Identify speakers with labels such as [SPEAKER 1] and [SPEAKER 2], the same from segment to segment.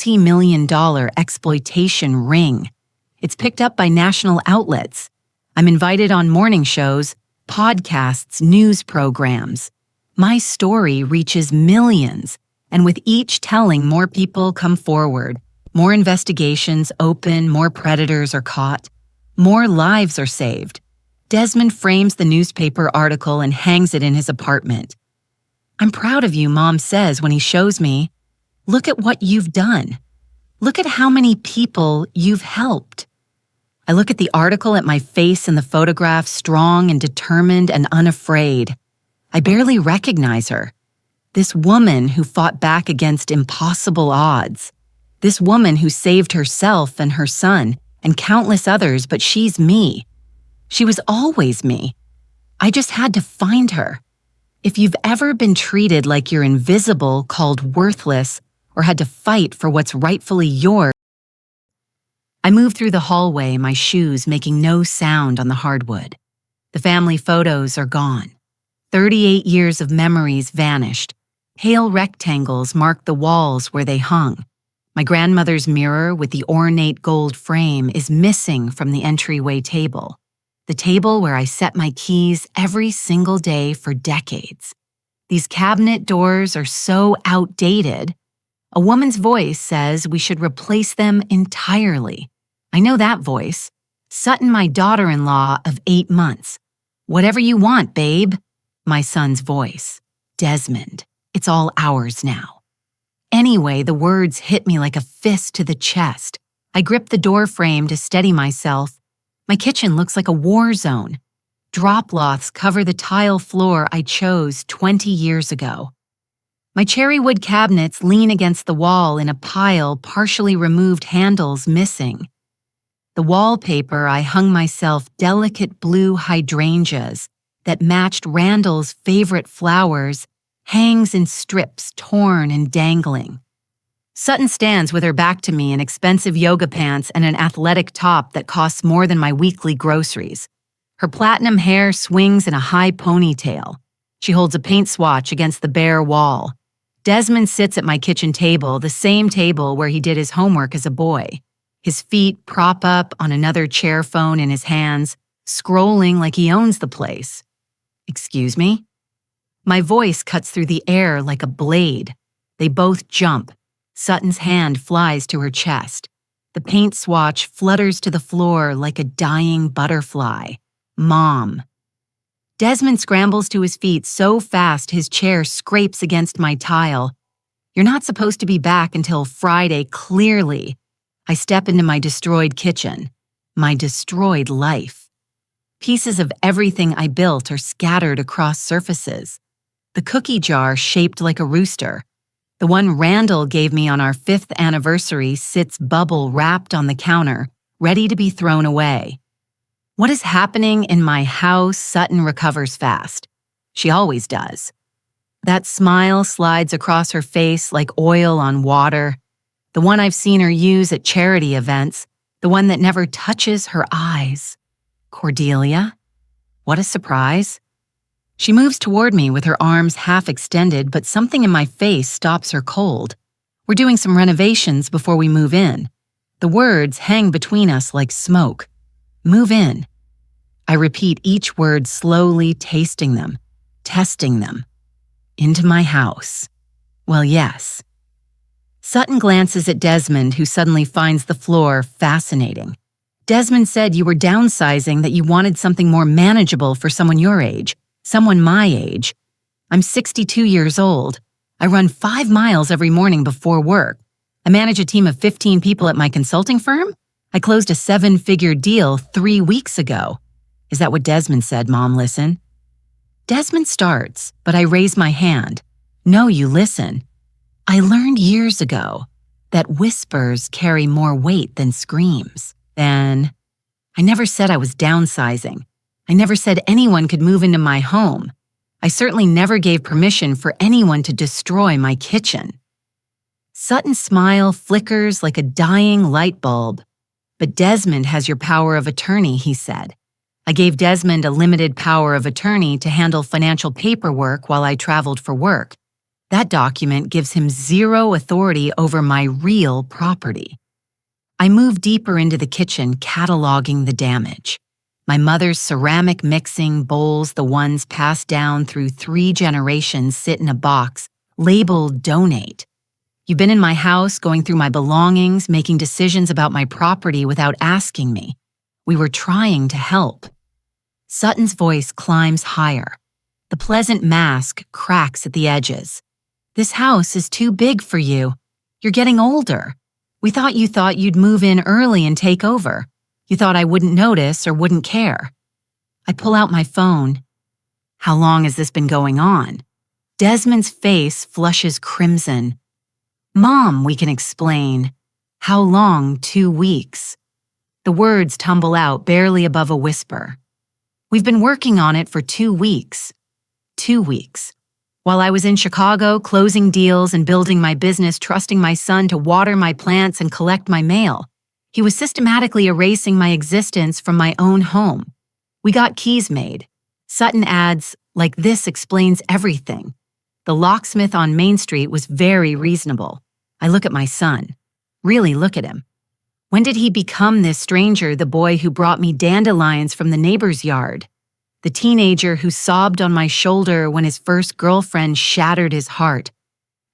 [SPEAKER 1] multi-million-dollar exploitation ring. It's picked up by national outlets. I'm invited on morning shows, podcasts, news programs. My story reaches millions, and with each telling, more people come forward. More investigations open, more predators are caught, more lives are saved. Desmond frames the newspaper article and hangs it in his apartment. "I'm proud of you," Mom says when he shows me. "Look at what you've done. Look at how many people you've helped." I look at the article, at my face in the photograph, strong and determined and unafraid. I barely recognize her. This woman who fought back against impossible odds. This woman who saved herself and her son and countless others, but she's me. She was always me. I just had to find her. If you've ever been treated like you're invisible, called worthless, or had to fight for what's rightfully yours. I move through the hallway, my shoes making no sound on the hardwood. The family photos are gone. 38 years of memories vanished. Pale rectangles mark the walls where they hung. My grandmother's mirror with the ornate gold frame is missing from the entryway table. The table where I set my keys every single day for decades. These cabinet doors are so outdated. A woman's voice says we should replace them entirely. I know that voice. Sutton, my daughter-in-law of 8 months. "Whatever you want, babe." My son's voice. "Desmond, it's all ours now." Anyway, the words hit me like a fist to the chest. I grip the door frame to steady myself. My kitchen looks like a war zone. Drop cloths cover the tile floor I chose 20 years ago. My cherry wood cabinets lean against the wall in a pile, partially removed handles missing. The wallpaper I hung myself delicate blue hydrangeas that matched Randall's favorite flowers hangs in strips torn and dangling. Sutton stands with her back to me in expensive yoga pants and an athletic top that costs more than my weekly groceries. Her platinum hair swings in a high ponytail. She holds a paint swatch against the bare wall. Desmond sits at my kitchen table, the same table where he did his homework as a boy. His feet prop up on another chair phone in his hands, scrolling like he owns the place. "Excuse me?" My voice cuts through the air like a blade. They both jump. Sutton's hand flies to her chest. The paint swatch flutters to the floor like a dying butterfly. "Mom." Desmond scrambles to his feet so fast his chair scrapes against my tile. "You're not supposed to be back until Friday, clearly." I step into my destroyed kitchen. My destroyed life. Pieces of everything I built are scattered across surfaces. The cookie jar shaped like a rooster. The one Randall gave me on our 5th anniversary sits bubble wrapped on the counter, ready to be thrown away. What is happening in my house? Sutton recovers fast. She always does. That smile slides across her face like oil on water. The one I've seen her use at charity events, the one that never touches her eyes. Cordelia? What a surprise. She moves toward me with her arms half extended, but something in my face stops her cold. We're doing some renovations before we move in. The words hang between us like smoke. Move in. I repeat each word slowly, tasting them, testing them. Into my house. Well, yes. Sutton glances at Desmond, who suddenly finds the floor fascinating. Desmond said you were downsizing, that you wanted something more manageable for someone your age, someone my age. I'm 62 years old. I run 5 miles every morning before work. I manage a team of 15 people at my consulting firm. I closed a 7-figure deal 3 weeks ago. Is that what Desmond said, Mom? Listen. Desmond starts, but I raise my hand. No, you listen. I learned years ago that whispers carry more weight than screams. Then, I never said I was downsizing. I never said anyone could move into my home. I certainly never gave permission for anyone to destroy my kitchen. Sutton's smile flickers like a dying light bulb. But Desmond has your power of attorney, he said. I gave Desmond a limited power of attorney to handle financial paperwork while I traveled for work. That document gives him zero authority over my real property. I move deeper into the kitchen, cataloging the damage. My mother's ceramic mixing bowls, the ones passed down through 3 generations, sit in a box labeled donate. You've been in my house, going through my belongings, making decisions about my property without asking me. We were trying to help. Sutton's voice climbs higher. The pleasant mask cracks at the edges. This house is too big for you. You're getting older. We thought you'd move in early and take over. You thought I wouldn't notice or wouldn't care. I pull out my phone. How long has this been going on? Desmond's face flushes crimson. Mom, we can explain. How long? 2 weeks. The words tumble out barely above a whisper. We've been working on it for 2 weeks. 2 weeks. While I was in Chicago, closing deals and building my business, trusting my son to water my plants and collect my mail, he was systematically erasing my existence from my own home. We got keys made. Sutton adds, like this explains everything. The locksmith on Main Street was very reasonable. I look at my son. Really look at him. When did he become this stranger, the boy who brought me dandelions from the neighbor's yard? The teenager who sobbed on my shoulder when his first girlfriend shattered his heart?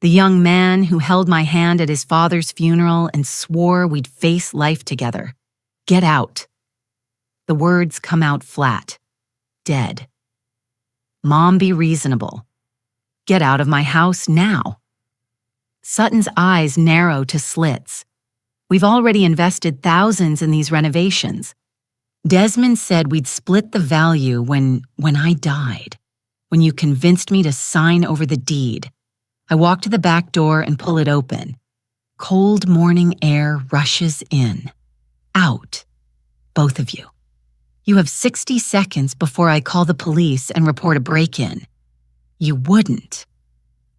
[SPEAKER 1] The young man who held my hand at his father's funeral and swore we'd face life together? Get out. The words come out flat. Dead. Mom, be reasonable. Get out of my house now. Sutton's eyes narrow to slits. We've already invested thousands in these renovations. Desmond said we'd split the value when I died, when you convinced me to sign over the deed. I walk to the back door and pull it open. Cold morning air rushes in. Out. Both of you. You have 60 seconds before I call the police and report a break-in. You wouldn't.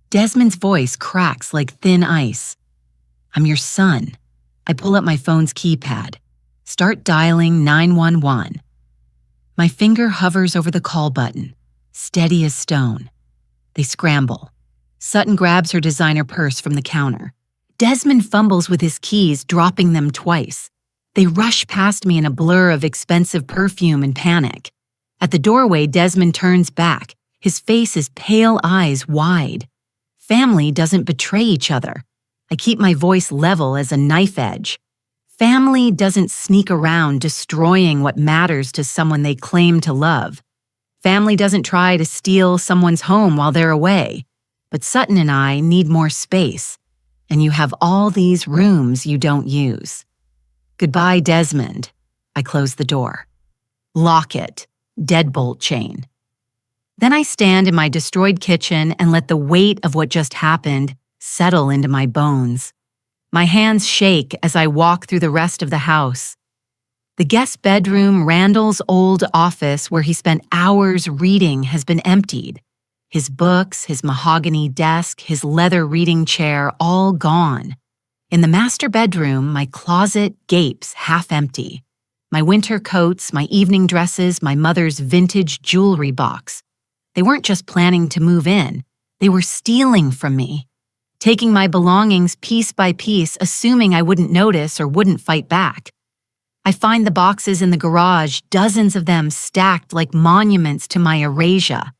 [SPEAKER 1] Desmond's voice cracks like thin ice. I'm your son. I pull up my phone's keypad. Start dialing 911. My finger hovers over the call button, steady as stone. They scramble. Sutton grabs her designer purse from the counter. Desmond fumbles with his keys, dropping them twice. They rush past me in a blur of expensive perfume and panic. At the doorway, Desmond turns back, his face his pale eyes wide. Family doesn't betray each other. I keep my voice level as a knife edge. Family doesn't sneak around destroying what matters to someone they claim to love. Family doesn't try to steal someone's home while they're away. But Sutton and I need more space, and you have all these rooms you don't use. Goodbye, Desmond. I close the door. Lock it. Deadbolt chain. Then I stand in my destroyed kitchen and let the weight of what just happened settle into my bones. My hands shake as I walk through the rest of the house. The guest bedroom, Randall's old office where he spent hours reading, has been emptied. His books, his mahogany desk, his leather reading chair, all gone. In the master bedroom, my closet gapes half empty. My winter coats, my evening dresses, my mother's vintage jewelry box. They weren't just planning to move in. They were stealing from me, taking my belongings piece by piece, assuming I wouldn't notice or wouldn't fight back. I find the boxes in the garage, dozens of them stacked like monuments to my erasure.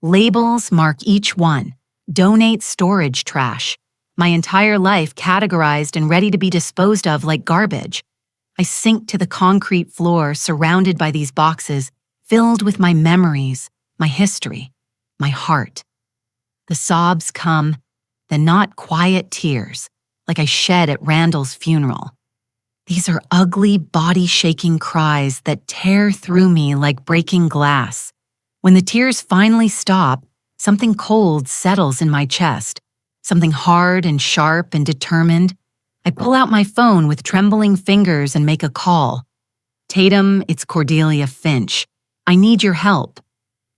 [SPEAKER 1] Labels mark each one. Donate storage trash. My entire life categorized and ready to be disposed of like garbage. I sink to the concrete floor surrounded by these boxes, filled with my memories, my history, my heart. The sobs come, then not quiet tears, like I shed at Randall's funeral. These are ugly, body-shaking cries that tear through me like breaking glass. When the tears finally stop, something cold settles in my chest, something hard and sharp and determined. I pull out my phone with trembling fingers and make a call. Tatum, it's Cordelia Finch. I need your help.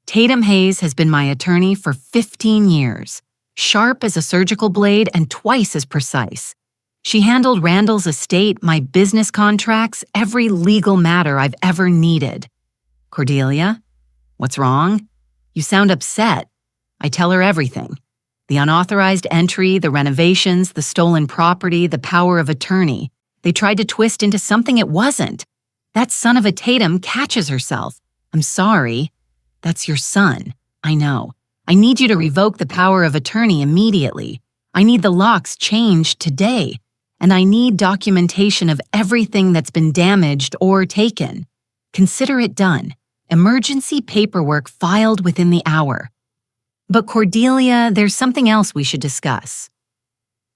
[SPEAKER 1] Tatum Hayes has been my attorney for 15 years, sharp as a surgical blade and twice as precise. She handled Randall's estate, my business contracts, every legal matter I've ever needed. Cordelia? What's wrong? You sound upset. I tell her everything. The unauthorized entry, the renovations, the stolen property, the power of attorney. They tried to twist into something it wasn't. That son of a Tatum catches herself. I'm sorry. That's your son. I know. I need you to revoke the power of attorney immediately. I need the locks changed today. And I need documentation of everything that's been damaged or taken. Consider it done. Emergency paperwork filed within the hour. But Cordelia, there's something else we should discuss.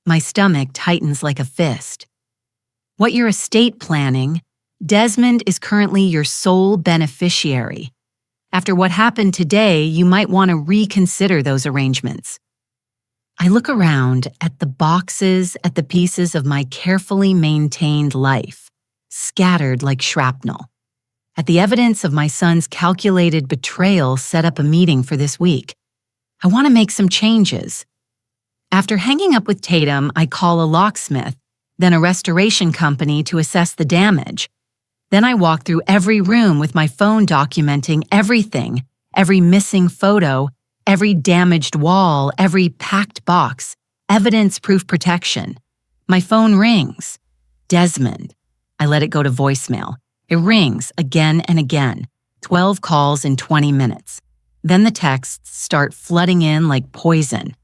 [SPEAKER 1] My stomach tightens like a fist. What your estate planning, Desmond is currently your sole beneficiary. After what happened today, you might want to reconsider those arrangements. I look around at the boxes, at the pieces of my carefully maintained life, scattered like shrapnel. At the evidence of my son's calculated betrayal set up a meeting for this week. I want to make some changes. After hanging up with Tatum, I call a locksmith, then a restoration company to assess the damage. Then I walk through every room with my phone documenting everything, every missing photo, every damaged wall, every packed box, evidence-proof protection. My phone rings. Desmond. I let it go to voicemail. It rings again and again, 12 calls in 20 minutes. Then the texts start flooding in like poison.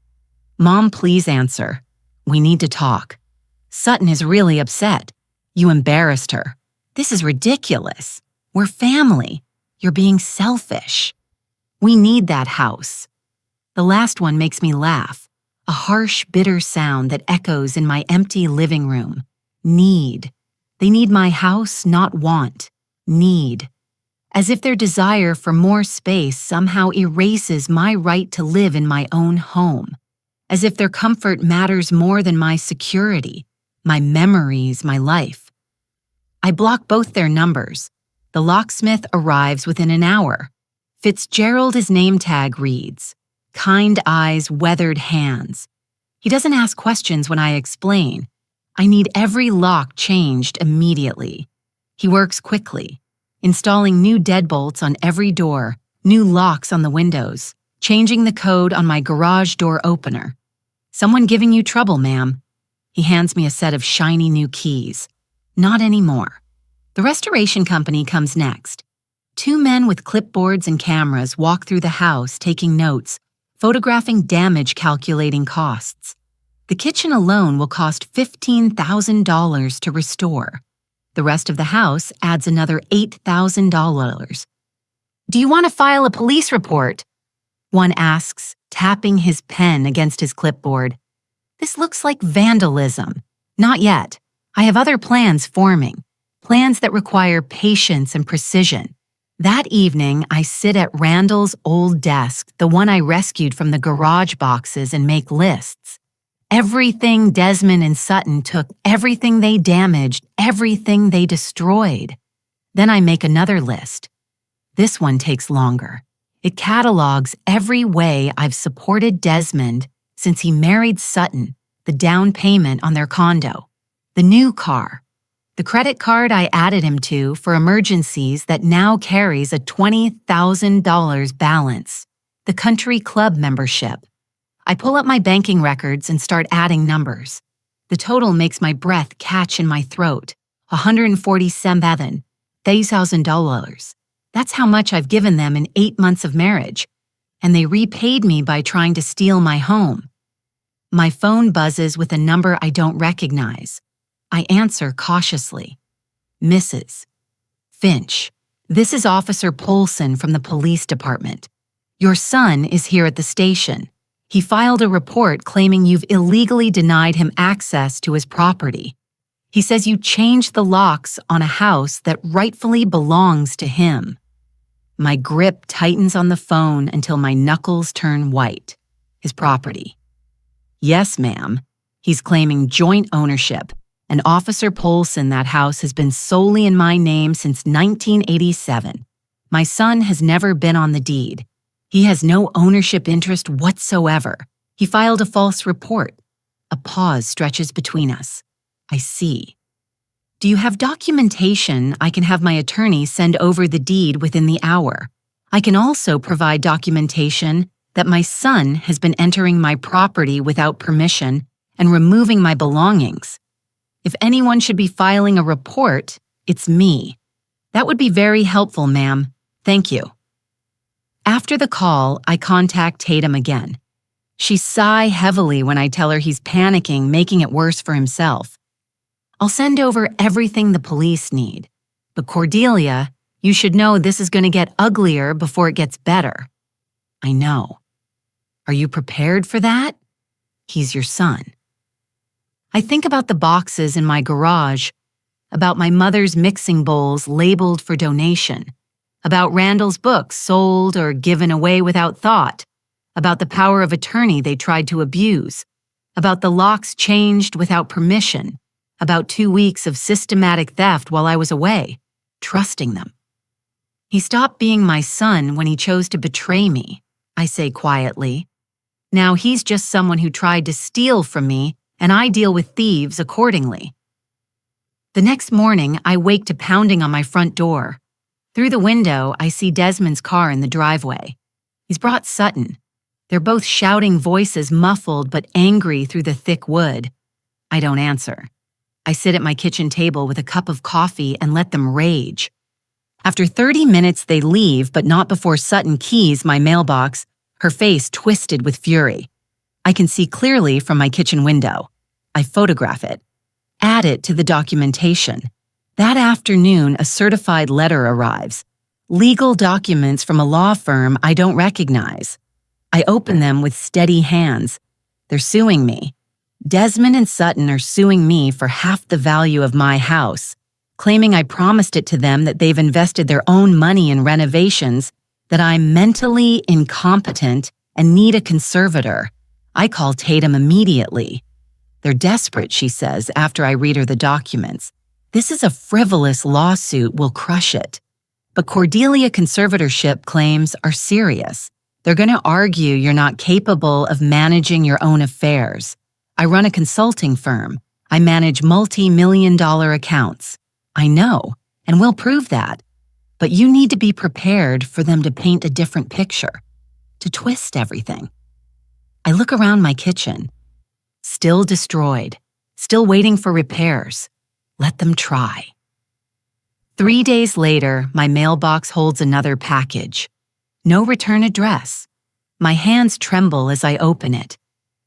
[SPEAKER 1] Mom, please answer. We need to talk. Sutton is really upset. You embarrassed her. This is ridiculous. We're family. You're being selfish. We need that house. The last one makes me laugh, a harsh, bitter sound that echoes in my empty living room. Need. They need my house, not want. Need. As if their desire for more space somehow erases my right to live in my own home. As if their comfort matters more than my security, my memories, my life. I block both their numbers. The locksmith arrives within an hour. Fitzgerald, his name tag reads, kind eyes, weathered hands. He doesn't ask questions when I explain. I need every lock changed immediately. He works quickly, installing new deadbolts on every door, new locks on the windows, changing the code on my garage door opener. Someone giving you trouble, ma'am. He hands me a set of shiny new keys. Not anymore. The restoration company comes next. 2 men with clipboards and cameras walk through the house taking notes, photographing damage, calculating costs. The kitchen alone will cost $15,000 to restore. The rest of the house adds another $8,000. Do you want to file a police report? One asks, tapping his pen against his clipboard. This looks like vandalism. Not yet. I have other plans forming. Plans that require patience and precision. That evening, I sit at Randall's old desk, the one I rescued from the garage boxes, and make lists. Everything Desmond and Sutton took, everything they damaged, everything they destroyed. Then I make another list. This one takes longer. It catalogs every way I've supported Desmond since he married Sutton, the down payment on their condo, the new car, the credit card I added him to for emergencies that now carries a $20,000 balance, the country club membership. I pull up my banking records and start adding numbers. The total makes my breath catch in my throat. $147,000. That's how much I've given them in 8 months of marriage. And they repaid me by trying to steal my home. My phone buzzes with a number I don't recognize. I answer cautiously. Mrs. Finch, this is Officer Polson from the police department. Your son is here at the station. He filed a report claiming you've illegally denied him access to his property. He says you changed the locks on a house that rightfully belongs to him. My grip tightens on the phone until my knuckles turn white. His property. Yes, ma'am. He's claiming joint ownership. And Officer Polson, that house has been solely in my name since 1987. My son has never been on the deed. He has no ownership interest whatsoever. He filed a false report. A pause stretches between us. I see. Do you have documentation I can have my attorney send over the deed within the hour? I can also provide documentation that my son has been entering my property without permission and removing my belongings. If anyone should be filing a report, it's me. That would be very helpful, ma'am. Thank you. After the call, I contact Tatum again. She sighs heavily when I tell her he's panicking, making it worse for himself. I'll send over everything the police need. But Cordelia, you should know this is going to get uglier before it gets better. I know. Are you prepared for that? He's your son. I think about the boxes in my garage, about my mother's mixing bowls labeled for donation, about Randall's books sold or given away without thought, about the power of attorney they tried to abuse, about the locks changed without permission, about 2 weeks of systematic theft while I was away, trusting them. He stopped being my son when he chose to betray me, I say quietly. Now he's just someone who tried to steal from me, and I deal with thieves accordingly. The next morning, I wake to pounding on my front door. Through the window, I see Desmond's car in the driveway. He's brought Sutton. They're both shouting voices, muffled but angry through the thick wood. I don't answer. I sit at my kitchen table with a cup of coffee and let them rage. After 30 minutes, they leave, but not before Sutton keys my mailbox, her face twisted with fury. I can see clearly from my kitchen window. I photograph it. Add it to the documentation. That afternoon, a certified letter arrives. Legal documents from a law firm I don't recognize. I open them with steady hands. They're suing me. Desmond and Sutton are suing me for half the value of my house, claiming I promised it to them that they've invested their own money in renovations, that I'm mentally incompetent and need a conservator. I call Tatum immediately. They're desperate, she says, after I read her the documents. This is a frivolous lawsuit, we'll crush it. But Cordelia conservatorship claims are serious. They're going to argue you're not capable of managing your own affairs. I run a consulting firm. I manage multi-million-dollar accounts. I know, and we'll prove that. But you need to be prepared for them to paint a different picture, to twist everything. I look around my kitchen. Still destroyed, still waiting for repairs. Let them try. 3 days later, my mailbox holds another package. No return address. My hands tremble as I open it.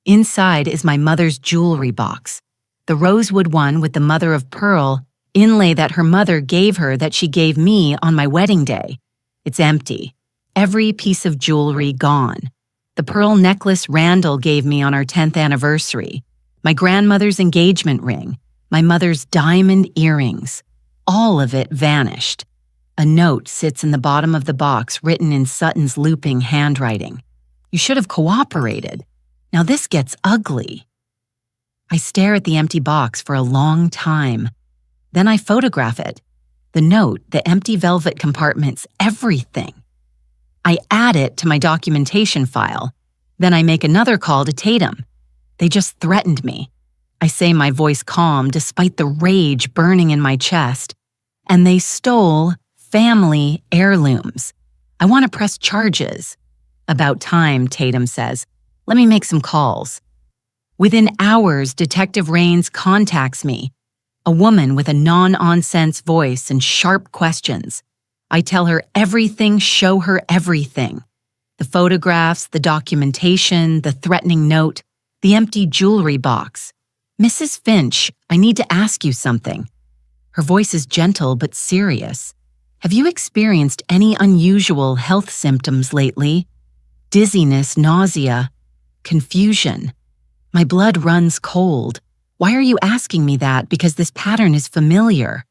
[SPEAKER 1] Inside is my mother's jewelry box, the rosewood one with the mother of pearl inlay that her mother gave her that she gave me on my wedding day. It's empty. Every piece of jewelry gone. The pearl necklace Randall gave me on our 10th anniversary, my grandmother's engagement ring, my mother's diamond earrings. All of it vanished. A note sits in the bottom of the box written in Sutton's looping handwriting. You should have cooperated. Now this gets ugly. I stare at the empty box for a long time. Then I photograph it. The note, the empty velvet compartments, everything. I add it to my documentation file. Then I make another call to Tatum. They just threatened me. I say, my voice calm despite the rage burning in my chest. And they stole family heirlooms. I want to press charges. About time, Tatum says. Let me make some calls. Within hours, Detective Raines contacts me. A woman with a non-nonsense voice and sharp questions. I tell her everything, show her everything. The photographs, the documentation, the threatening note, the empty jewelry box. Mrs. Finch, I need to ask you something. Her voice is gentle but serious. Have you experienced any unusual health symptoms lately? Dizziness, nausea, confusion. My blood runs cold. Why are you asking me that? Because this pattern is familiar.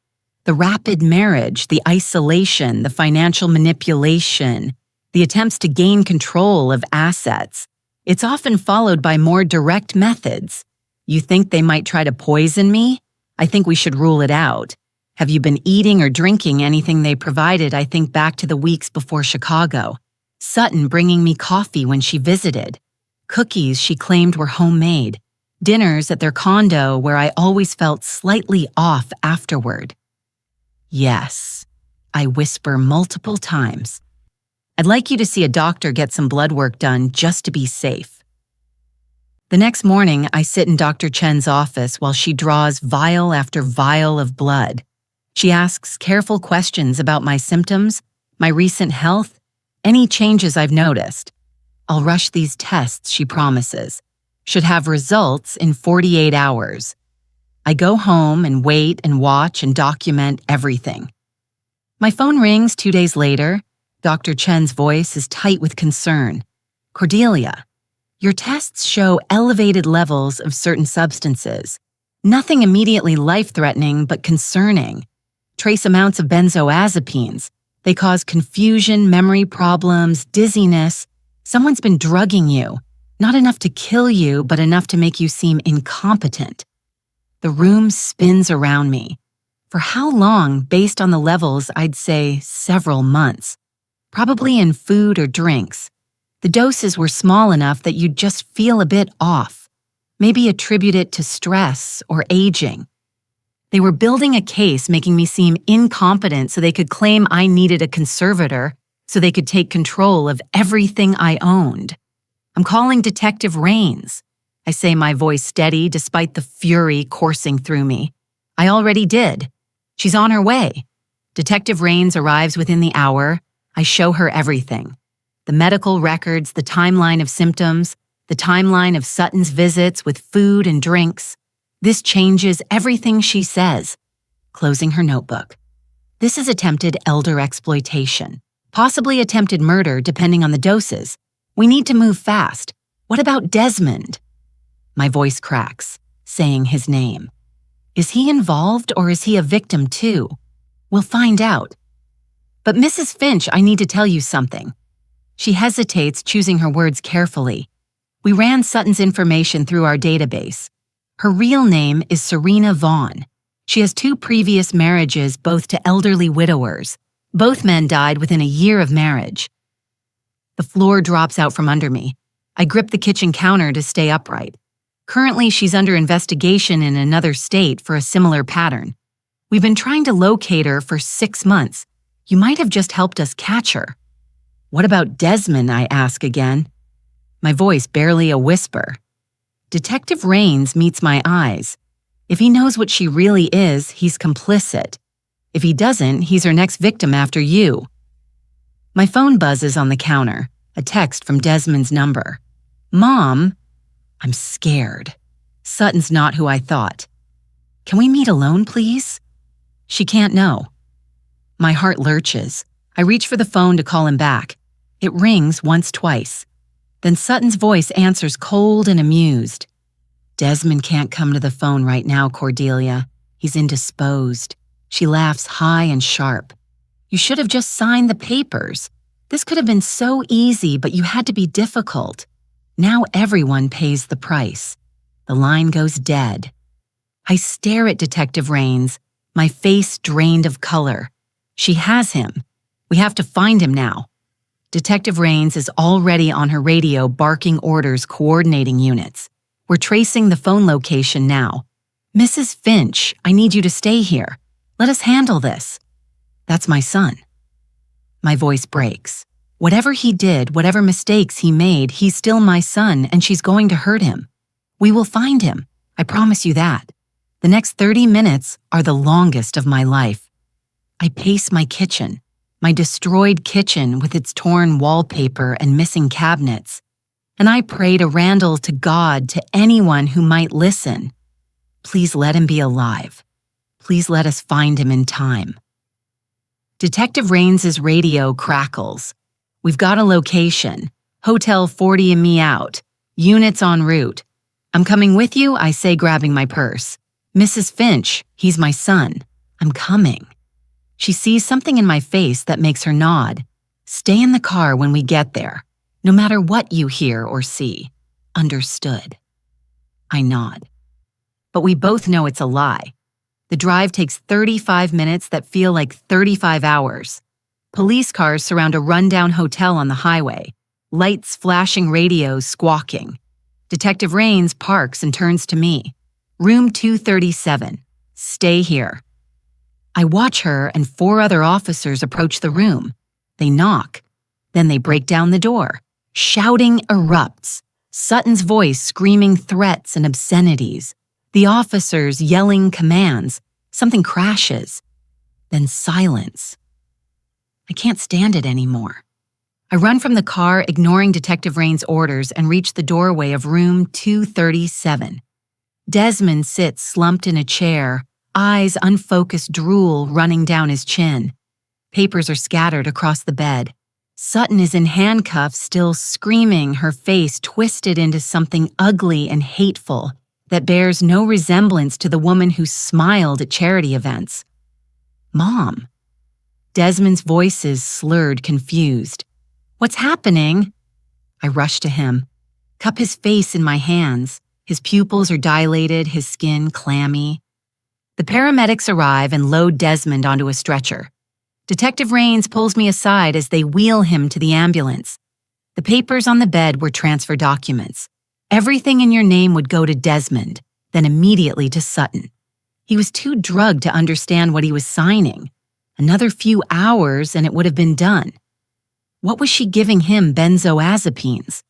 [SPEAKER 1] The rapid marriage, the isolation, the financial manipulation, the attempts to gain control of assets. It's often followed by more direct methods. You think they might try to poison me? I think we should rule it out. Have you been eating or drinking anything they provided? I think back to the weeks before Chicago. Sutton bringing me coffee when she visited. Cookies she claimed were homemade. Dinners at their condo where I always felt slightly off afterward. Yes, I whisper multiple times. I'd like you to see a doctor get some blood work done just to be safe." The next morning, I sit in Dr. Chen's office while she draws vial after vial of blood. She asks careful questions about my symptoms, my recent health, any changes I've noticed. "I'll rush these tests," she promises. "Should have results in 48 hours. I go home and wait and watch and document everything. My phone rings 2 days later. Dr. Chen's voice is tight with concern. "Cordelia, your tests show elevated levels of certain substances. Nothing immediately life-threatening, but concerning. Trace amounts of benzodiazepines. They cause confusion, memory problems, dizziness. Someone's been drugging you. Not enough to kill you, but enough to make you seem incompetent." The room spins around me. For how long, based on the levels, I'd say several months. Probably in food or drinks. The doses were small enough that you'd just feel a bit off. Maybe attribute it to stress or aging. They were building a case making me seem incompetent so they could claim I needed a conservator so they could take control of everything I owned. "I'm calling Detective Rains," I say, my voice steady despite the fury coursing through me. "I already did. She's on her way." Detective Rains arrives within the hour. I show her everything. The medical records, the timeline of symptoms, the timeline of Sutton's visits with food and drinks. This changes everything she says. Closing her notebook. "This is attempted elder exploitation. Possibly attempted murder depending on the doses. We need to move fast. What about Desmond?" My voice cracks, saying his name. Is he involved or is he a victim too? We'll find out. "But Mrs. Finch, I need to tell you something." She hesitates, choosing her words carefully. "We ran Sutton's information through our database. Her real name is Serena Vaughn. She has 2 previous marriages, both to elderly widowers. Both men died within a year of marriage." The floor drops out from under me. I grip the kitchen counter to stay upright. Currently, she's under investigation in another state for a similar pattern. We've been trying to locate her for 6 months. You might have just helped us catch her. "What about Desmond?" I ask again. My voice barely a whisper. Detective Rains meets my eyes. If he knows what she really is, he's complicit. If he doesn't, he's her next victim after you. My phone buzzes on the counter, a text from Desmond's number. "Mom?" I'm scared. Sutton's not who I thought. "Can we meet alone, please?" She can't know. My heart lurches. I reach for the phone to call him back. It rings once, twice. Then Sutton's voice answers cold and amused. "Desmond can't come to the phone right now, Cordelia. He's indisposed." She laughs high and sharp. "You should have just signed the papers. This could have been so easy, but you had to be difficult. Now everyone pays the price." The line goes dead. I stare at Detective Rains, my face drained of color. She has him. We have to find him now. Detective Rains is already on her radio barking orders, coordinating units. We're tracing the phone location now. "Mrs. Finch, I need you to stay here. Let us handle this." That's my son. My voice breaks. Whatever he did, whatever mistakes he made, he's still my son, and she's going to hurt him. We will find him. I promise you that. The next 30 minutes are the longest of my life. I pace my kitchen, my destroyed kitchen with its torn wallpaper and missing cabinets, and I pray to Randall, to God, to anyone who might listen. Please let him be alive. Please let us find him in time. Detective Rains' radio crackles. "We've got a location. Hotel 40 and me out. Units en route. I'm coming with you," I say, grabbing my purse. "Mrs. Finch, he's my son. I'm coming." She sees something in my face that makes her nod. "Stay in the car when we get there. No matter what you hear or see. Understood." I nod. But we both know it's a lie. The drive takes 35 minutes that feel like 35 hours. Police cars surround a rundown hotel on the highway, lights flashing, radios squawking. Detective Rains parks and turns to me. "Room 237. Stay here." I watch her and 4 other officers approach the room. They knock. Then they break down the door. Shouting erupts. Sutton's voice screaming threats and obscenities. The officers yelling commands. Something crashes. Then silence. I can't stand it anymore. I run from the car, ignoring Detective Rain's orders, and reach the doorway of room 237. Desmond sits slumped in a chair, eyes unfocused drool running down his chin. Papers are scattered across the bed. Sutton is in handcuffs, still screaming, her face twisted into something ugly and hateful that bears no resemblance to the woman who smiled at charity events. Mom. Desmond's voice is slurred, confused. What's happening? I rush to him, cup his face in my hands. His pupils are dilated, his skin clammy. The paramedics arrive and load Desmond onto a stretcher. Detective Rains pulls me aside as they wheel him to the ambulance. The papers on the bed were transfer documents. Everything in your name would go to Desmond, then immediately to Sutton. He was too drugged to understand what he was signing. Another few hours and it would have been done. What was she giving him benzodiazepines?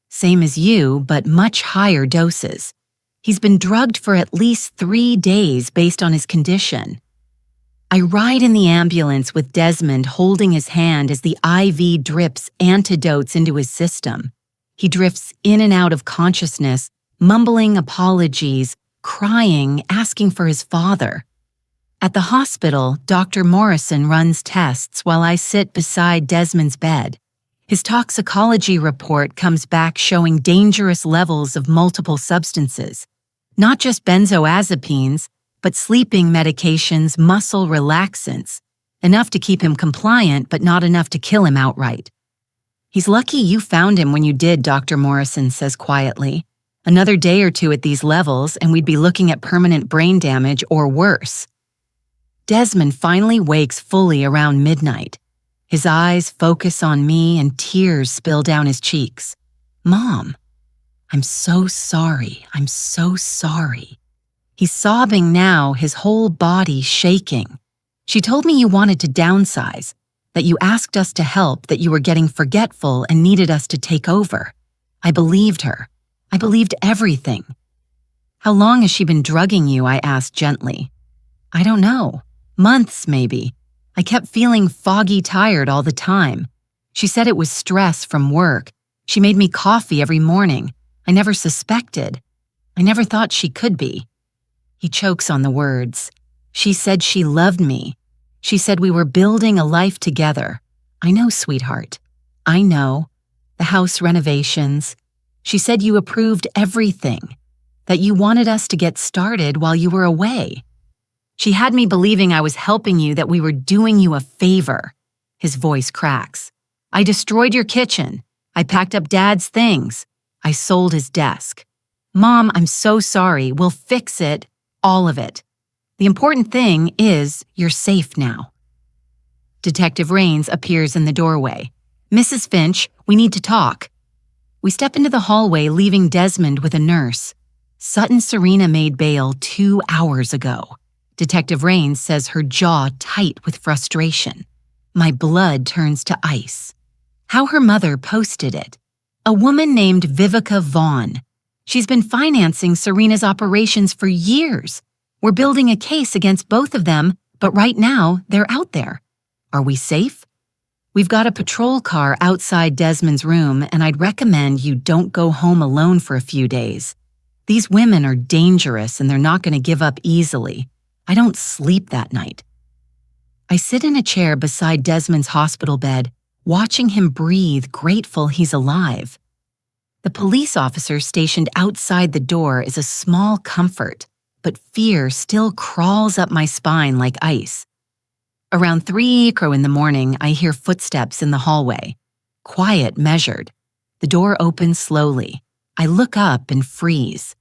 [SPEAKER 1] Same as you, but much higher doses. He's been drugged for at least 3 days based on his condition. I ride in the ambulance with Desmond holding his hand as the IV drips antidotes into his system. He drifts in and out of consciousness, mumbling apologies, crying, asking for his father. At the hospital, Dr. Morrison runs tests while I sit beside Desmond's bed. His toxicology report comes back showing dangerous levels of multiple substances. Not just benzodiazepines, but sleeping medications, muscle relaxants. Enough to keep him compliant, but not enough to kill him outright. He's lucky you found him when you did, Dr. Morrison says quietly. Another day or two at these levels, and we'd be looking at permanent brain damage or worse. Desmond finally wakes fully around midnight. His eyes focus on me and tears spill down his cheeks. Mom, I'm so sorry. I'm so sorry. He's sobbing now, his whole body shaking. She told me you wanted to downsize, that you asked us to help, that you were getting forgetful and needed us to take over. I believed her. I believed everything. How long has she been drugging you? I asked gently. I don't know. Months, maybe. I kept feeling foggy tired all the time. She said it was stress from work. She made me coffee every morning. I never suspected. I never thought she could be. He chokes on the words. She said she loved me. She said we were building a life together. I know, sweetheart. I know. The house renovations. She said you approved everything. That you wanted us to get started while you were away. She had me believing I was helping you, that we were doing you a favor. His voice cracks. I destroyed your kitchen. I packed up Dad's things. I sold his desk. Mom, I'm so sorry. We'll fix it. All of it. The important thing is you're safe now. Detective Rains appears in the doorway. Mrs. Finch, we need to talk. We step into the hallway, leaving Desmond with a nurse. Sutton Serena made bail 2 hours ago. Detective Rains says her jaw tight with frustration. My blood turns to ice. How her mother posted it. A woman named Vivica Vaughn. She's been financing Serena's operations for years. We're building a case against both of them, but right now, they're out there. Are we safe? We've got a patrol car outside Desmond's room, and I'd recommend you don't go home alone for a few days. These women are dangerous, and they're not going to give up easily. I don't sleep that night. I sit in a chair beside Desmond's hospital bed, watching him breathe, grateful he's alive. The police officer stationed outside the door is a small comfort, but fear still crawls up my spine like ice. Around 3:00 in the morning, I hear footsteps in the hallway. Quiet, measured. The door opens slowly. I look up and freeze.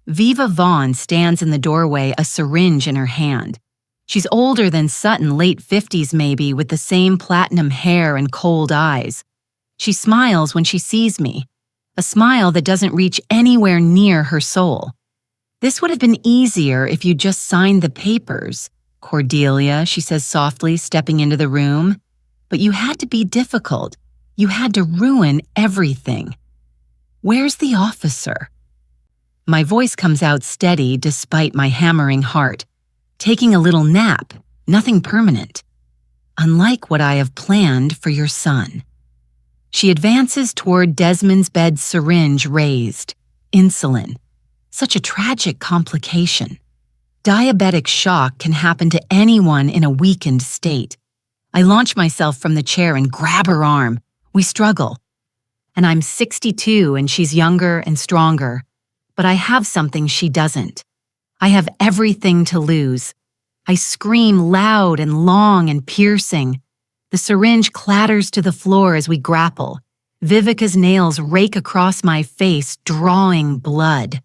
[SPEAKER 1] Viva Vaughn stands in the doorway, a syringe in her hand. She's older than Sutton, late 50s maybe, with the same platinum hair and cold eyes. She smiles when she sees me, a smile that doesn't reach anywhere near her soul. This would have been easier if you just signed the papers, Cordelia, she says softly, stepping into the room. But you had to be difficult. You had to ruin everything. Where's the officer? My voice comes out steady despite my hammering heart. Taking a little nap, nothing permanent. Unlike what I have planned for your son. She advances toward Desmond's bed, syringe raised. Insulin. Such a tragic complication. Diabetic shock can happen to anyone in a weakened state. I launch myself from the chair and grab her arm. We struggle. And I'm 62 and she's younger and stronger. But I have something she doesn't. I have everything to lose. I scream loud and long and piercing. The syringe clatters to the floor as we grapple. Vivica's nails rake across my face, drawing blood.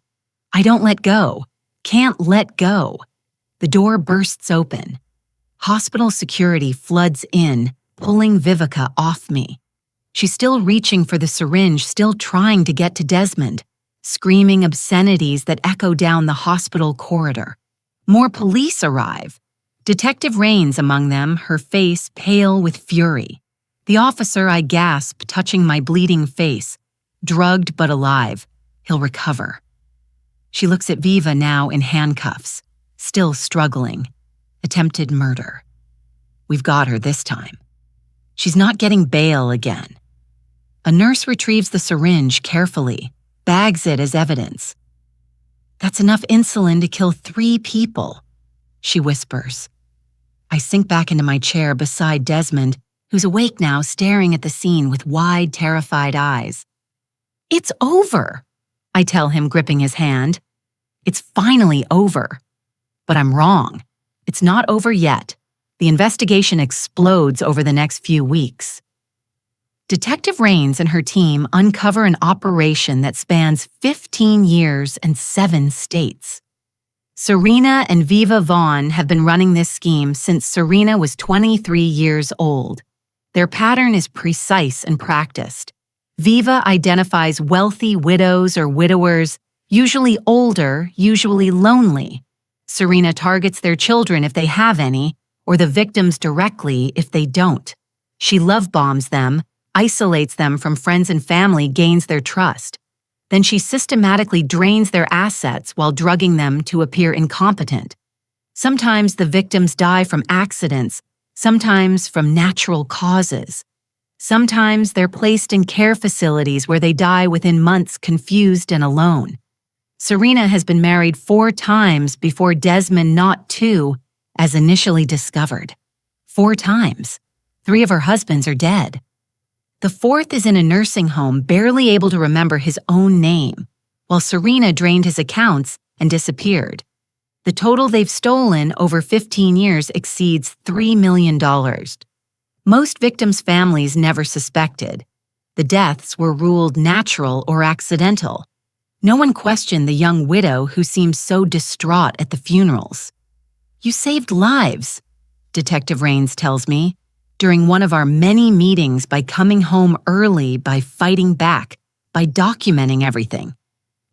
[SPEAKER 1] I don't let go. Can't let go. The door bursts open. Hospital security floods in, pulling Vivica off me. She's still reaching for the syringe, still trying to get to Desmond, screaming obscenities that echo down the hospital corridor. More police arrive. Detective Rains among them, her face pale with fury. The officer, I gasp, touching my bleeding face. Drugged but alive. He'll recover. She looks at Viva now in handcuffs, still struggling. Attempted murder. We've got her this time. She's not getting bail again. A nurse retrieves the syringe carefully, bags it as evidence. That's enough insulin to kill 3 people, she whispers. I sink back into my chair beside Desmond, who's awake now, staring at the scene with wide, terrified eyes. It's over, I tell him, gripping his hand. It's finally over. But I'm wrong. It's not over yet. The investigation explodes over the next few weeks. Detective Rains and her team uncover an operation that spans 15 years and 7 states. Serena and Viva Vaughn have been running this scheme since Serena was 23 years old. Their pattern is precise and practiced. Viva identifies wealthy widows or widowers, usually older, usually lonely. Serena targets their children if they have any, or the victims directly if they don't. She love bombs them, isolates them from friends and family, gains their trust. Then she systematically drains their assets while drugging them to appear incompetent. Sometimes the victims die from accidents, sometimes from natural causes. Sometimes they're placed in care facilities where they die within months, confused and alone. Serena has been married 4 times before Desmond, not 2, as initially discovered. 4 times. 3 of her husbands are dead. The 4th is in a nursing home, barely able to remember his own name, while Serena drained his accounts and disappeared. The total they've stolen over 15 years exceeds $3 million. Most victims' families never suspected. The deaths were ruled natural or accidental. No one questioned the young widow who seemed so distraught at the funerals. You saved lives, Detective Rains tells me, during one of our many meetings by coming home early, by fighting back, by documenting everything.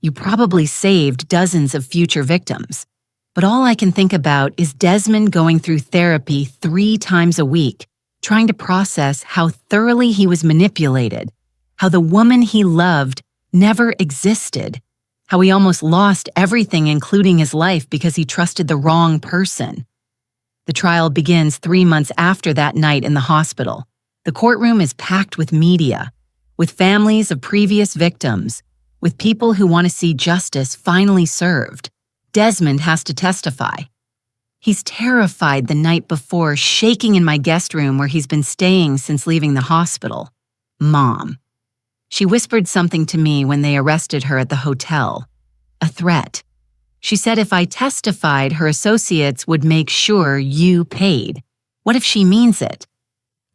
[SPEAKER 1] You probably saved dozens of future victims. But all I can think about is Desmond going through therapy 3 times a week, trying to process how thoroughly he was manipulated, how the woman he loved never existed, how he almost lost everything, including his life, because he trusted the wrong person. The trial begins 3 months after that night in the hospital. The courtroom is packed with media, with families of previous victims, with people who want to see justice finally served. Desmond has to testify. He's terrified the night before, shaking in my guest room where he's been staying since leaving the hospital. Mom. She whispered something to me when they arrested her at the hotel. A threat. She said if I testified, her associates would make sure you paid. What if she means it?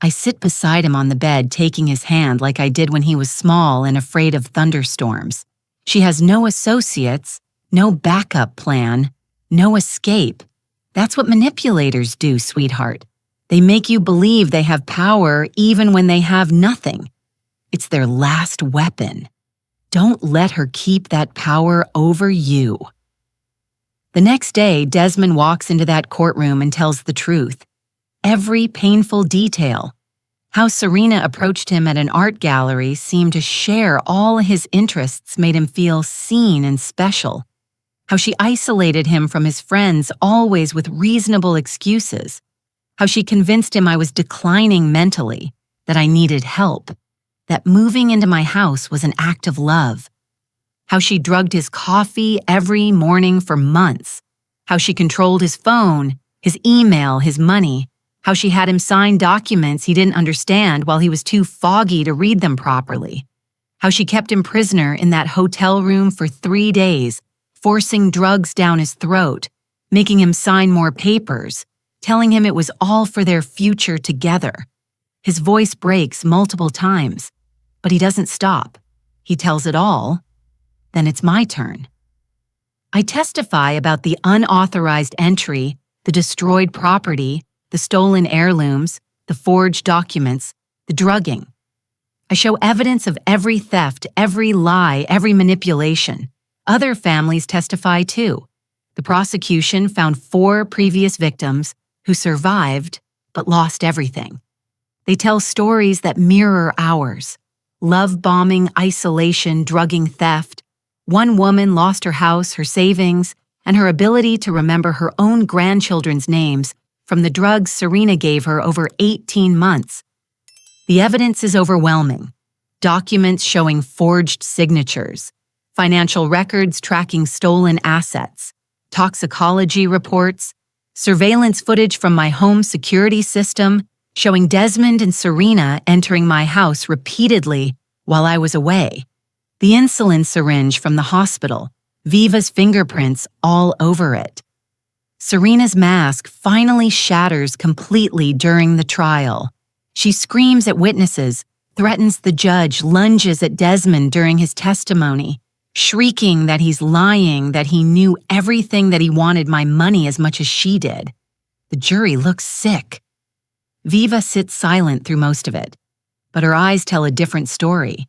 [SPEAKER 1] I sit beside him on the bed, taking his hand like I did when he was small and afraid of thunderstorms. She has no associates, no backup plan, no escape. That's what manipulators do, sweetheart. They make you believe they have power even when they have nothing. It's their last weapon. Don't let her keep that power over you. The next day, Desmond walks into that courtroom and tells the truth. Every painful detail. How Serena approached him at an art gallery seemed to share all his interests made him feel seen and special. How she isolated him from his friends, always with reasonable excuses. How she convinced him I was declining mentally, that I needed help, that moving into my house was an act of love. How she drugged his coffee every morning for months. How she controlled his phone, his email, his money. How she had him sign documents he didn't understand while he was too foggy to read them properly. How she kept him prisoner in that hotel room for 3 days, forcing drugs down his throat, making him sign more papers, telling him it was all for their future together. His voice breaks multiple times, but he doesn't stop. He tells it all. Then it's my turn. I testify about the unauthorized entry, the destroyed property, the stolen heirlooms, the forged documents, the drugging. I show evidence of every theft, every lie, every manipulation. Other families testify too. The prosecution found 4 previous victims who survived but lost everything. They tell stories that mirror ours. Love bombing, isolation, drugging, theft. One woman lost her house, her savings, and her ability to remember her own grandchildren's names from the drugs Serena gave her over 18 months. The evidence is overwhelming. Documents showing forged signatures, financial records tracking stolen assets, toxicology reports, surveillance footage from my home security system showing Desmond and Serena entering my house repeatedly while I was away, the insulin syringe from the hospital, Viva's fingerprints all over it. Serena's mask finally shatters completely during the trial. She screams at witnesses, threatens the judge, lunges at Desmond during his testimony, shrieking that he's lying, that he knew everything, that he wanted my money as much as she did. The jury looks sick. Viva sits silent through most of it, but her eyes tell a different story.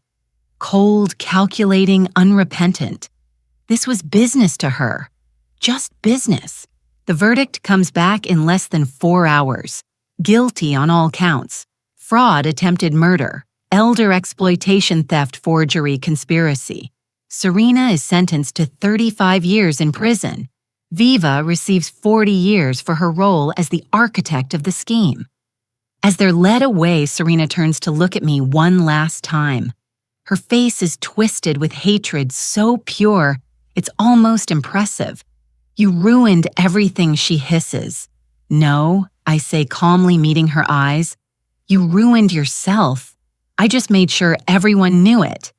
[SPEAKER 1] Cold, calculating, unrepentant. This was business to her. Just business. The verdict comes back in less than 4 hours. Guilty on all counts. Fraud, attempted murder, elder exploitation, theft, forgery, conspiracy. Serena is sentenced to 35 years in prison. Viva receives 40 years for her role as the architect of the scheme. As they're led away, Serena turns to look at me one last time. Her face is twisted with hatred so pure, it's almost impressive. You ruined everything, she hisses. No, I say calmly, meeting her eyes. You ruined yourself. I just made sure everyone knew it.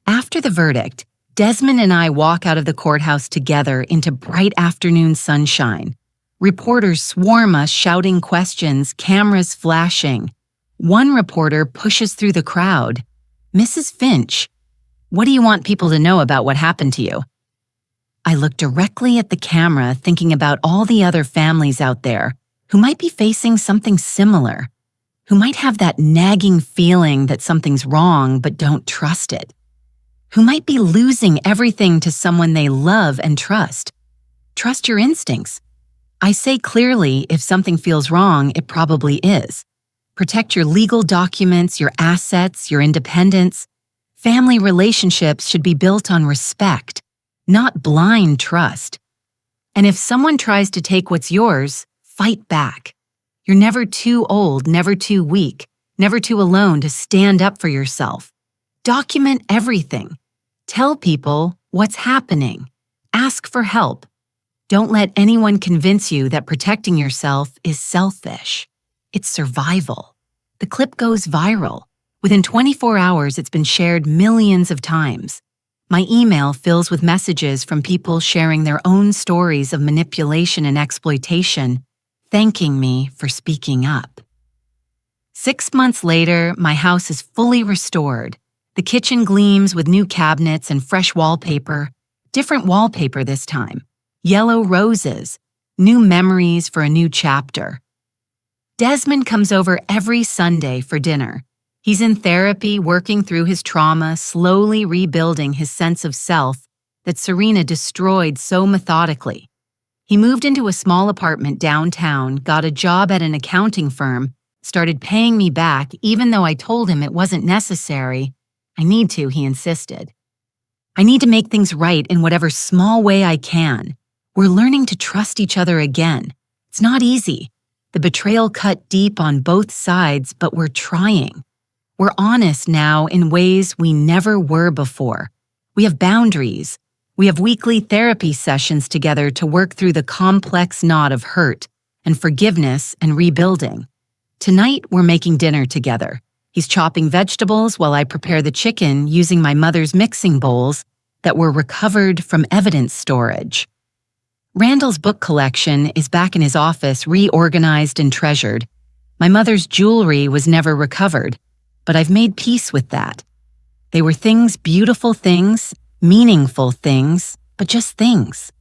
[SPEAKER 1] After the verdict, Desmond and I walk out of the courthouse together into bright afternoon sunshine. Reporters swarm us, shouting questions, cameras flashing. One reporter pushes through the crowd. Mrs. Finch, what do you want people to know about what happened to you? I look directly at the camera, thinking about all the other families out there who might be facing something similar, who might have that nagging feeling that something's wrong but don't trust it, who might be losing everything to someone they love and trust. Trust your instincts. I say clearly, if something feels wrong, it probably is. Protect your legal documents, your assets, your independence. Family relationships should be built on respect, not blind trust. And if someone tries to take what's yours, fight back. You're never too old, never too weak, never too alone to stand up for yourself. Document everything. Tell people what's happening. Ask for help. Don't let anyone convince you that protecting yourself is selfish. It's survival. The clip goes viral. Within 24 hours, it's been shared millions of times. My email fills with messages from people sharing their own stories of manipulation and exploitation, thanking me for speaking up. 6 months later, my house is fully restored. The kitchen gleams with new cabinets and fresh wallpaper, different wallpaper this time, yellow roses, new memories for a new chapter. Desmond comes over every Sunday for dinner. He's in therapy, working through his trauma, slowly rebuilding his sense of self that Serena destroyed so methodically. He moved into a small apartment downtown, got a job at an accounting firm, started paying me back even though I told him it wasn't necessary. I need to, he insisted. I need to make things right in whatever small way I can. We're learning to trust each other again. It's not easy. The betrayal cut deep on both sides, but we're trying. We're honest now in ways we never were before. We have boundaries. We have weekly therapy sessions together to work through the complex knot of hurt and forgiveness and rebuilding. Tonight, we're making dinner together. He's chopping vegetables while I prepare the chicken using my mother's mixing bowls that were recovered from evidence storage. Randall's book collection is back in his office, reorganized and treasured. My mother's jewelry was never recovered, but I've made peace with that. They were things, beautiful things, meaningful things, but just things.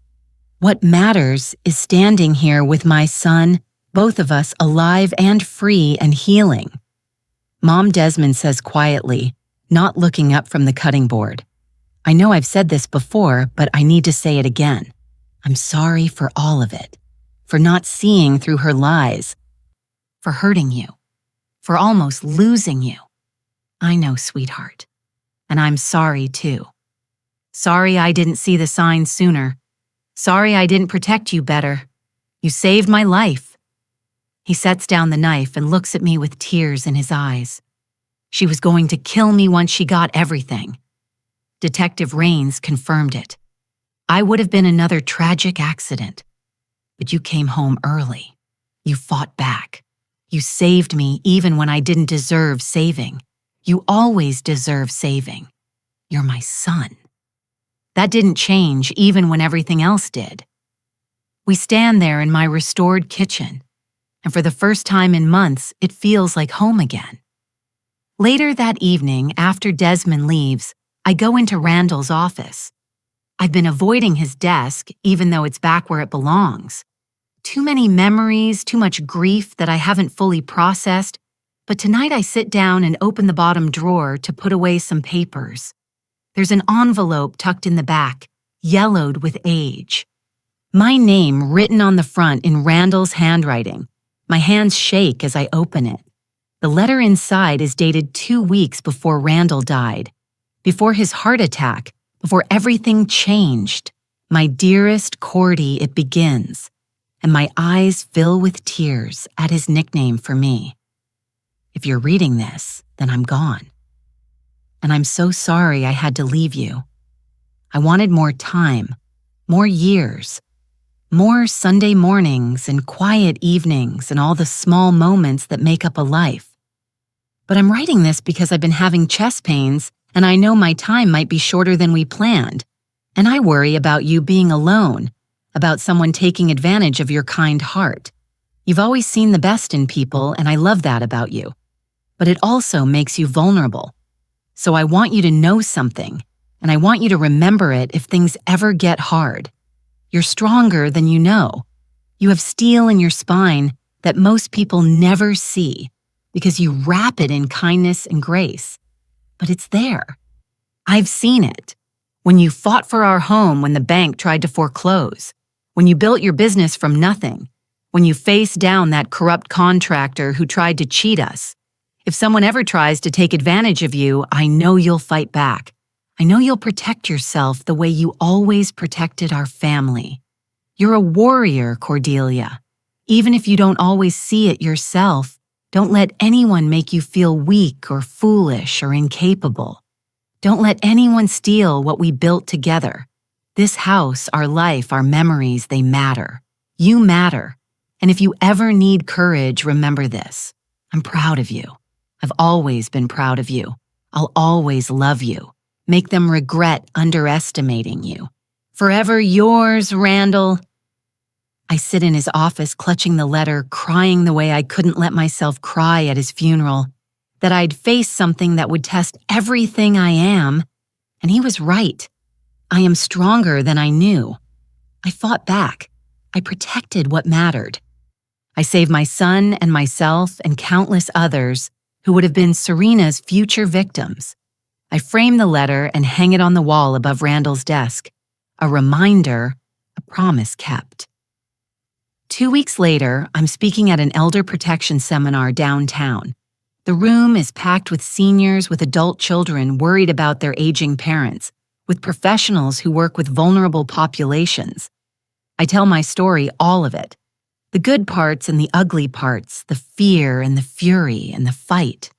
[SPEAKER 1] What matters is standing here with my son, both of us alive and free and healing. Mom, Desmond says quietly, not looking up from the cutting board. I know I've said this before, but I need to say it again. I'm sorry for all of it, for not seeing through her lies, for hurting you, for almost losing you. I know, sweetheart. And I'm sorry, too. Sorry I didn't see the signs sooner. Sorry I didn't protect you better. You saved my life. He sets down the knife and looks at me with tears in his eyes. She was going to kill me once she got everything. Detective Raines confirmed it. I would have been another tragic accident. But you came home early. You fought back. You saved me even when I didn't deserve saving. You always deserve saving. You're my son. That didn't change even when everything else did. We stand there in my restored kitchen, and for the first time in months, it feels like home again. Later that evening, after Desmond leaves, I go into Randall's office. I've been avoiding his desk, even though it's back where it belongs. Too many memories, too much grief that I haven't fully processed, but tonight I sit down and open the bottom drawer to put away some papers. There's an envelope tucked in the back, yellowed with age. My name written on the front in Randall's handwriting. My hands shake as I open it. The letter inside is dated 2 weeks before Randall died, before his heart attack, before everything changed. My dearest Cordy, it begins, and my eyes fill with tears at his nickname for me. If you're reading this, then I'm gone. And I'm so sorry I had to leave you. I wanted more time, more years, more Sunday mornings and quiet evenings and all the small moments that make up a life. But I'm writing this because I've been having chest pains and I know my time might be shorter than we planned. And I worry about you being alone, about someone taking advantage of your kind heart. You've always seen the best in people, and I love that about you. But it also makes you vulnerable. So I want you to know something, and I want you to remember it if things ever get hard. You're stronger than you know. You have steel in your spine that most people never see because you wrap it in kindness and grace. But it's there. I've seen it. When you fought for our home when the bank tried to foreclose, when you built your business from nothing, when you faced down that corrupt contractor who tried to cheat us. If someone ever tries to take advantage of you, I know you'll fight back. I know you'll protect yourself the way you always protected our family. You're a warrior, Cordelia. Even if you don't always see it yourself, don't let anyone make you feel weak or foolish or incapable. Don't let anyone steal what we built together. This house, our life, our memories, they matter. You matter. And if you ever need courage, remember this. I'm proud of you. I've always been proud of you. I'll always love you. Make them regret underestimating you. Forever yours, Randall. I sit in his office clutching the letter, crying the way I couldn't let myself cry at his funeral, that I'd face something that would test everything I am. And he was right. I am stronger than I knew. I fought back. I protected what mattered. I saved my son and myself and countless others who would have been Serena's future victims. I frame the letter and hang it on the wall above Randall's desk. A reminder, a promise kept. 2 weeks later, I'm speaking at an elder protection seminar downtown. The room is packed with seniors with adult children worried about their aging parents, with professionals who work with vulnerable populations. I tell my story, all of it. The good parts and the ugly parts, the fear and the fury and the fight.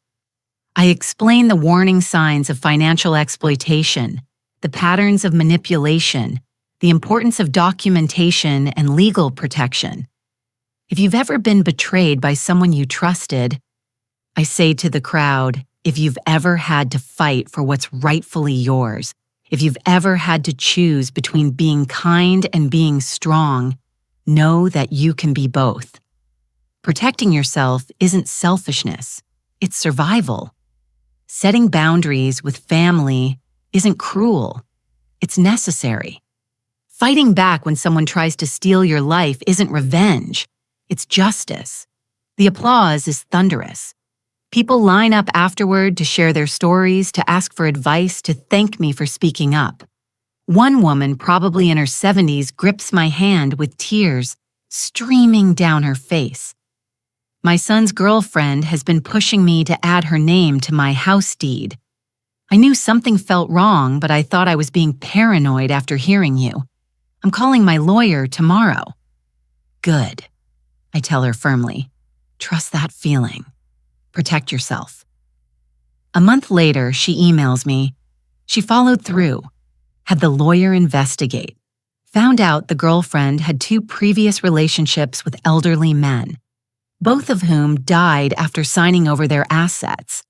[SPEAKER 1] I explain the warning signs of financial exploitation, the patterns of manipulation, the importance of documentation and legal protection. If you've ever been betrayed by someone you trusted, I say to the crowd, if you've ever had to fight for what's rightfully yours, if you've ever had to choose between being kind and being strong, know that you can be both. Protecting yourself isn't selfishness, it's survival. Setting boundaries with family isn't cruel, it's necessary. Fighting back when someone tries to steal your life isn't revenge, it's justice. The applause is thunderous. People line up afterward to share their stories, to ask for advice, to thank me for speaking up. One woman, probably in her 70s, grips my hand with tears streaming down her face. My son's girlfriend has been pushing me to add her name to my house deed. I knew something felt wrong, but I thought I was being paranoid after hearing you. I'm calling my lawyer tomorrow. Good, I tell her firmly. Trust that feeling. Protect yourself. A month later, she emails me. She followed through, had the lawyer investigate, found out the girlfriend had 2 previous relationships with elderly men, both of whom died after signing over their assets.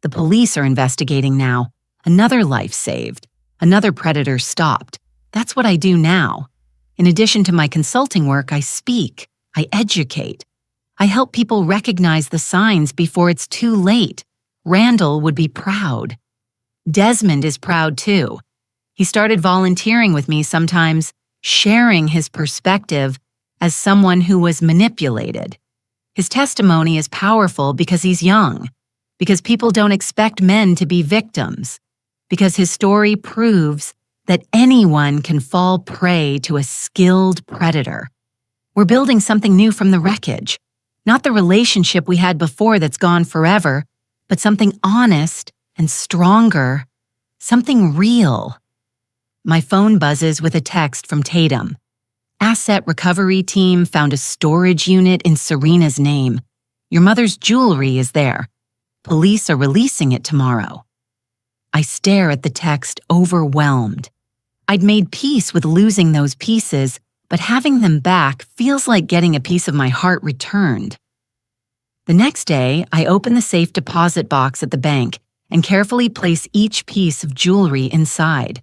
[SPEAKER 1] The police are investigating now. Another life saved. Another predator stopped. That's what I do now. In addition to my consulting work, I speak. I educate. I help people recognize the signs before it's too late. Randall would be proud. Desmond is proud too. He started volunteering with me sometimes, sharing his perspective as someone who was manipulated. His testimony is powerful because he's young, because people don't expect men to be victims, because his story proves that anyone can fall prey to a skilled predator. We're building something new from the wreckage. Not the relationship we had before that's gone forever, but something honest and stronger, something real. My phone buzzes with a text from Tatum. Asset recovery team found a storage unit in Serena's name. Your mother's jewelry is there. Police are releasing it tomorrow. I stare at the text, overwhelmed. I'd made peace with losing those pieces, but having them back feels like getting a piece of my heart returned. The next day, I open the safe deposit box at the bank and carefully place each piece of jewelry inside.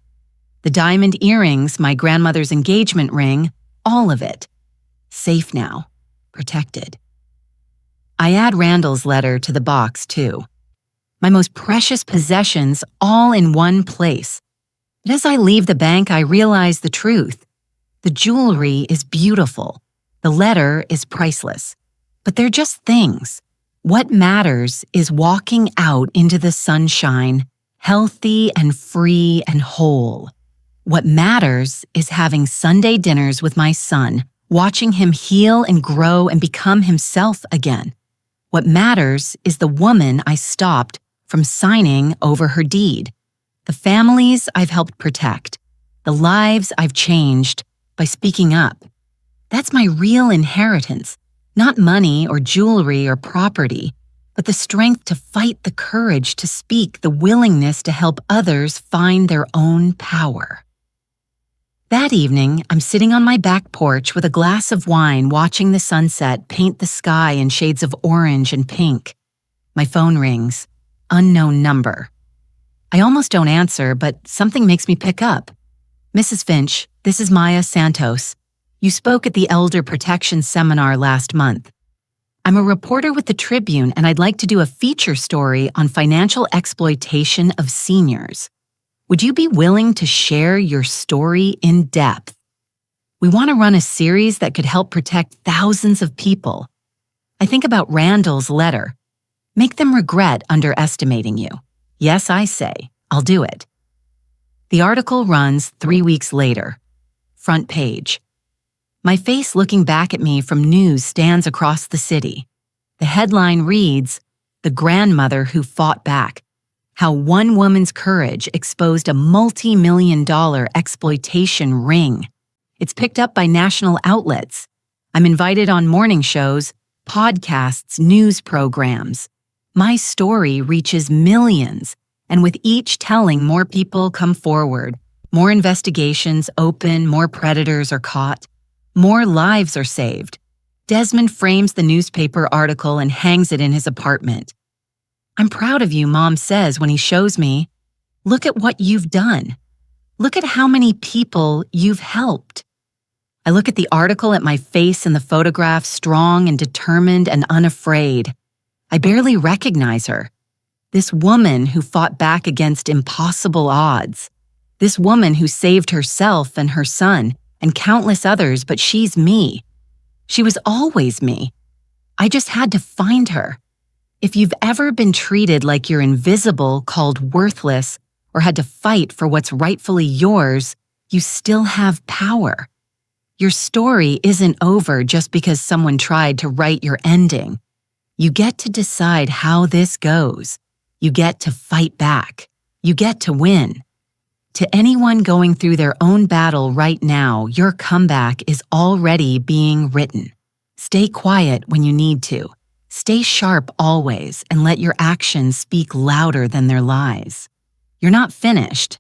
[SPEAKER 1] The diamond earrings, my grandmother's engagement ring, all of it. Safe now, protected. I add Randall's letter to the box, too. My most precious possessions all in one place. But as I leave the bank, I realize the truth. The jewelry is beautiful. The letter is priceless. But they're just things. What matters is walking out into the sunshine, healthy and free and whole. What matters is having Sunday dinners with my son, watching him heal and grow and become himself again. What matters is the woman I stopped from signing over her deed, the families I've helped protect, the lives I've changed by speaking up. That's my real inheritance, not money or jewelry or property, but the strength to fight, the courage to speak, the willingness to help others find their own power. That evening, I'm sitting on my back porch with a glass of wine watching the sunset paint the sky in shades of orange and pink. My phone rings. Unknown number. I almost don't answer, but something makes me pick up. Mrs. Finch, this is Maya Santos. You spoke at the Elder Protection Seminar last month. I'm a reporter with the Tribune, and I'd like to do a feature story on financial exploitation of seniors. Would you be willing to share your story in depth? We want to run a series that could help protect thousands of people. I think about Randall's letter. Make them regret underestimating you. Yes, I say, I'll do it. The article runs 3 weeks later. Front page. My face looking back at me from news stands across the city. The headline reads, "The Grandmother Who Fought Back. How One Woman's Courage Exposed a Multi-million-dollar Exploitation Ring." It's picked up by national outlets. I'm invited on morning shows, podcasts, news programs. My story reaches millions, and with each telling, more people come forward. More investigations open, more predators are caught, more lives are saved. Desmond frames the newspaper article and hangs it in his apartment. "I'm proud of you," Mom says when he shows me. "Look at what you've done. Look at how many people you've helped." I look at the article at my face in the photograph, strong and determined and unafraid. I barely recognize her. This woman who fought back against impossible odds. This woman who saved herself and her son and countless others, but she's me. She was always me. I just had to find her. If you've ever been treated like you're invisible, called worthless, or had to fight for what's rightfully yours, you still have power. Your story isn't over just because someone tried to write your ending. You get to decide how this goes. You get to fight back. You get to win. To anyone going through their own battle right now, your comeback is already being written. Stay quiet when you need to. Stay sharp always, and let your actions speak louder than their lies. You're not finished.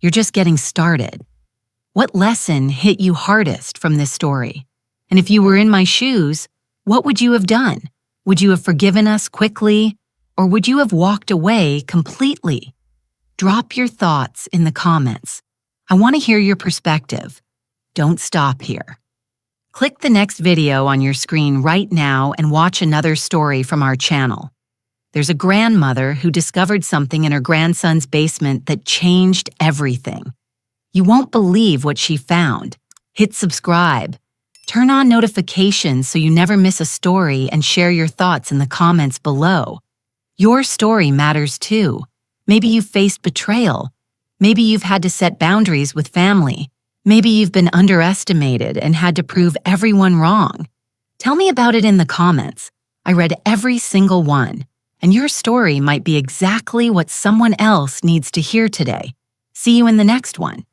[SPEAKER 1] You're just getting started. What lesson hit you hardest from this story? And if you were in my shoes, what would you have done? Would you have forgiven us quickly, or would you have walked away completely? Drop your thoughts in the comments. I want to hear your perspective. Don't stop here. Click the next video on your screen right now and watch another story from our channel. There's a grandmother who discovered something in her grandson's basement that changed everything. You won't believe what she found. Hit subscribe. Turn on notifications so you never miss a story, and share your thoughts in the comments below. Your story matters too. Maybe you've faced betrayal. Maybe you've had to set boundaries with family. Maybe you've been underestimated and had to prove everyone wrong. Tell me about it in the comments. I read every single one, and your story might be exactly what someone else needs to hear today. See you in the next one.